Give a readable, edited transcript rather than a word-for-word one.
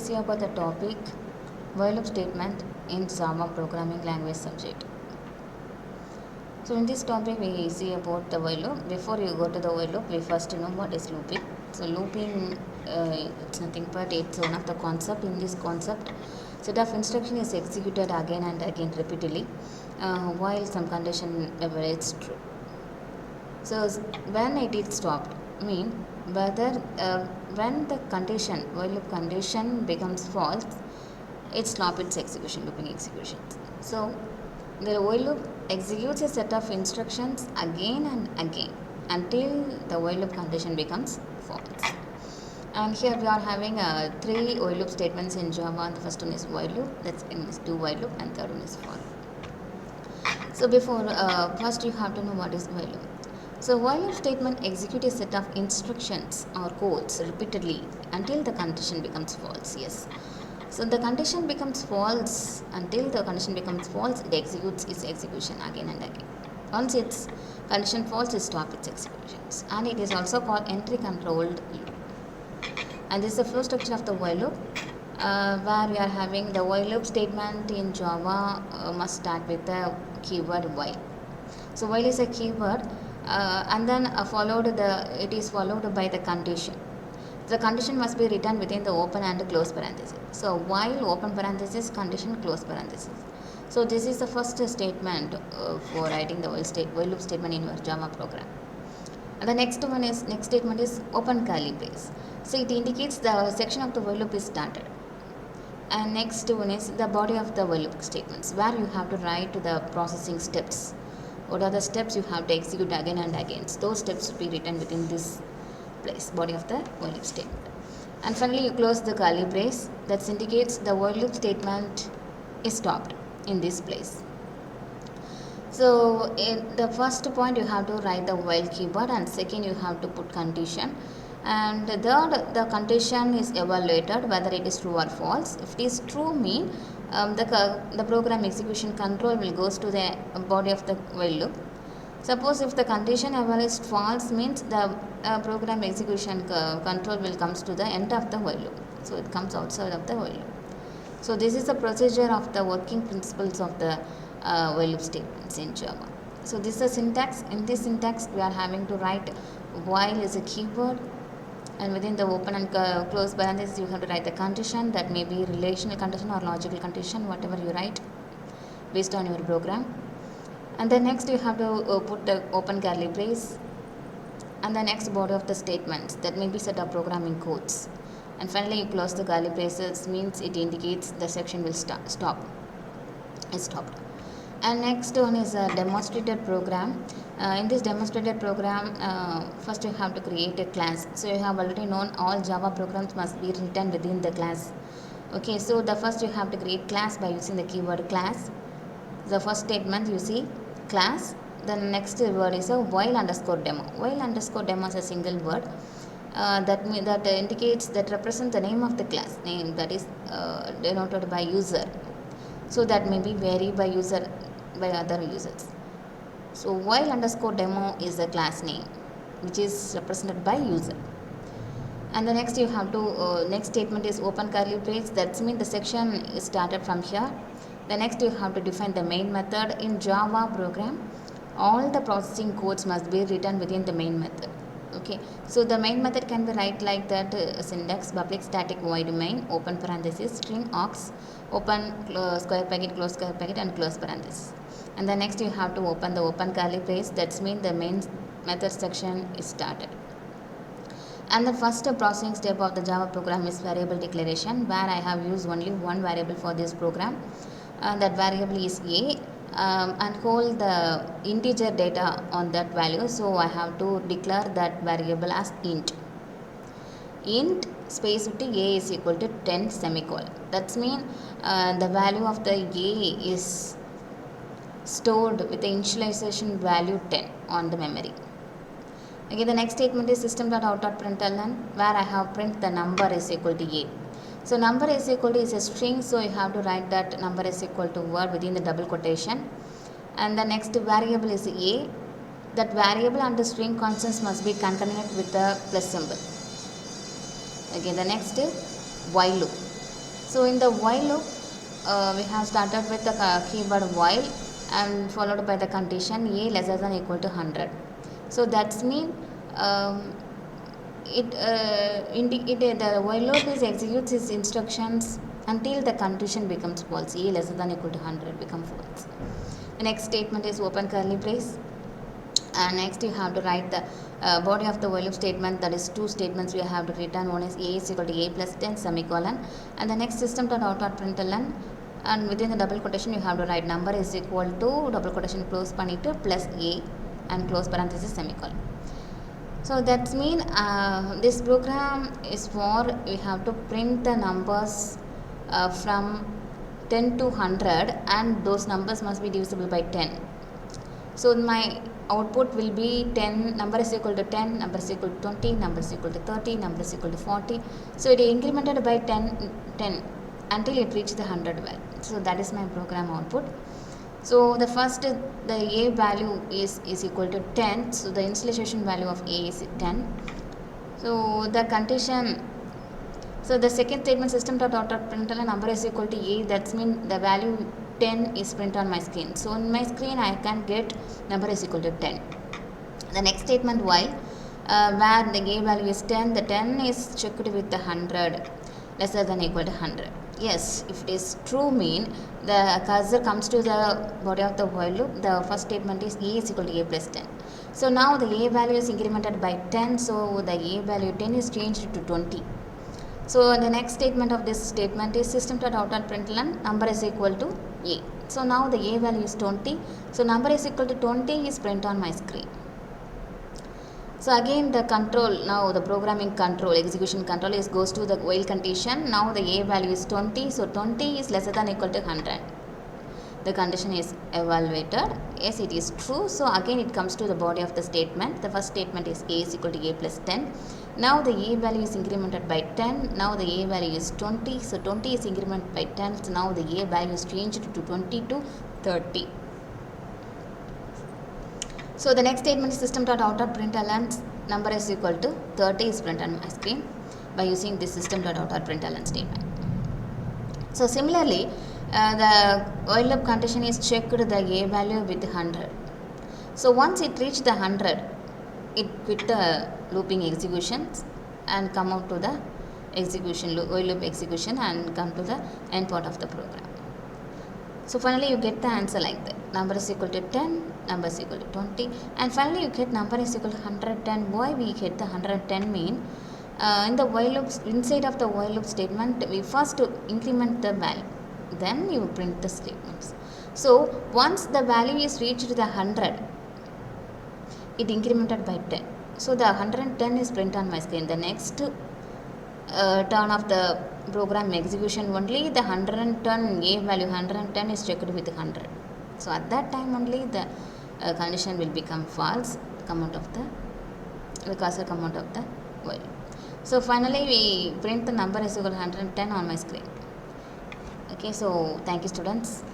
see about the topic while loop statement in Java programming language subject. So in this topic we see about the while loop. Before you go to the while loop, we first know what is looping. So looping, it's nothing but it's one of the concept. In this concept, set of instruction is executed again and again repeatedly while some condition evaluates true. So when it is stopped, mean whether when the condition while loop condition becomes false, it stops its execution, looping execution. So the while loop executes a set of instructions again and again until the while loop condition becomes false. And here we are having three while loop statements in Java. The first one is while loop, that's is do while loop, and third one is for. So before first you have to know what is while loop. So while loop statement executes a set of instructions or codes repeatedly until the condition becomes false. Yes. So the condition becomes false. Until the condition becomes false, it executes its execution again and again. Once its condition false, it stops its executions. And it is also called entry controlled loop. And this is the flow structure of the while loop, where we are having the while loop statement in Java must start with the keyword while. So while is a keyword, and then it is followed by the condition. The condition must be written within the open and close parenthesis. So while open parenthesis, condition close parenthesis. So this is the first statement for writing the while loop statement in your Java program. And the next statement is open curly brace. So it indicates the section of the while loop is started. And next one is the body of the while loop statements, where you have to write the processing steps. What are the steps you have to execute again and again? So those steps should be written within this place, body of the while loop statement. And finally you close the curly brace. That indicates the while loop statement is stopped in this place. So in the first point you have to write the while keyword, and second you have to put condition, and third the condition is evaluated whether it is true or false. If it is true, mean the program execution control will goes to the body of the while loop. Suppose if the condition evaluates false, means the program execution control will comes to the end of the while loop. So it comes outside of the while loop. So this is the procedure of the working principles of the while loop statements in Java. So this is the syntax. In this syntax we are having to write while is a keyword, and within the open and close parenthesis you have to write the condition. That may be relational condition or logical condition, whatever you write based on your program. And then next you have to put the open curly brace, and the next body of the statements, that may be set of programming codes. And finally you close the curly braces, means it indicates the section will stop. It's stopped. And next one is a demonstrated program. In this demonstrated program, first you have to create a class. So you have already known all Java programs must be written within the class. Okay, so the first you have to create class by using the keyword class. The first statement you see class. The next word is a while underscore demo. While underscore demo is a single word that indicates, that represents the name of the class name, that is denoted by user. So that may be varied by user, by other users. So while underscore demo is the class name which is represented by user. And the next you have to next statement is open curly brace. That means the section is started from here. The next you have to define the main method. In Java program, all the processing codes must be written within the main method. Okay, so the main method can be write like that syntax: public static void main, open parenthesis, string aux, open square bracket, close square bracket, and close parenthesis. And the next you have to open the open curly brace. That means the main method section is started. And the first processing step of the Java program is variable declaration, where I have used only one variable for this program. That variable is a, and hold the integer data on that value. So I have to declare that variable as int space with a is equal to 10 semicolon. That means the value of the a is stored with the initialization value 10 on the memory. Okay, the next statement is system.out.println, where I have print the number is equal to a. So number is equal to is a string, so you have to write that number is equal to word within the double quotation. And the next variable is a. That variable and the string constants must be concatenated with the plus symbol. Okay, the next is while loop. So in the while loop, we have started with the keyword while and followed by the condition a lesser than equal to 100. So that's mean the while loop is executes its instructions until the condition becomes false. A lesser than equal to 100 become false. The next statement is open curly brace. And next you have to write the body of the while loop statement. That is two statements we have to written. One is a is equal to a plus 10 semicolon, and the next system dot println, and within the double quotation you have to write number is equal to double quotation close பண்ணிட்டு plus a and close parenthesis semicolon. So that mean this program is for we have to print the numbers from 10 to 100, and those numbers must be divisible by 10. So my output will be 10, number is equal to 10, number is equal to 20, number is equal to 30, number is equal to 40. So it is incremented by 10 until it reaches the 100 value. So that is my program output. So the first, the a value is equal to 10. So the initialization value of a is 10. So the condition, so the second statement system dot println number is equal to a. That's mean the value 10 is printed on my screen. So in my screen I can get number is equal to 10. The next statement while where the a value is 10, the 10 is checked with the 100 lesser than equal to 100. Yes, if it is true mean the cursor comes to the body of the while loop. The first statement is a is equal to a plus 10. So now the a value is incremented by 10. So the a value 10 is changed to 20. So the next statement of this statement is system dot println number is equal to a. So now the a value is 20. So number is equal to 20 is printed on my screen. So again the control, now the programming control, execution control is goes to the while condition. Now the a value is 20. So 20 is lesser than equal to 100. The condition is evaluated. Yes, it is true. So again it comes to the body of the statement. The first statement is a is equal to a plus 10. Now the a value is incremented by 10. Now the a value is 20. So 20 is incremented by 10. So now the a value is changed to 20 to 30. So the next statement is system dot println number is equal to 30 is printed on my screen by using this system dot println statement. So similarly, the while loop condition is checked the a value with 100. So once it reached the 100, it quit the looping executions and come out to the execution while loop execution and come to the end part of the program. So finally you get the answer like that. Number is equal to 10, number is equal to 20, and finally you get number is equal to 110. Why we get the 110 mean in the while loop, inside of the while loop statement we first increment the value, then you print the statements. So once the value is reached the 100, it incremented by 10. So the 110 is printed on my screen. The next turn of the program execution only the 110 a value 110 is checked with 100. So at that time only the condition will become false, come out of the cursor come out of the while. So finally we print the number is equal to 110 on my screen. Okay, so thank you students.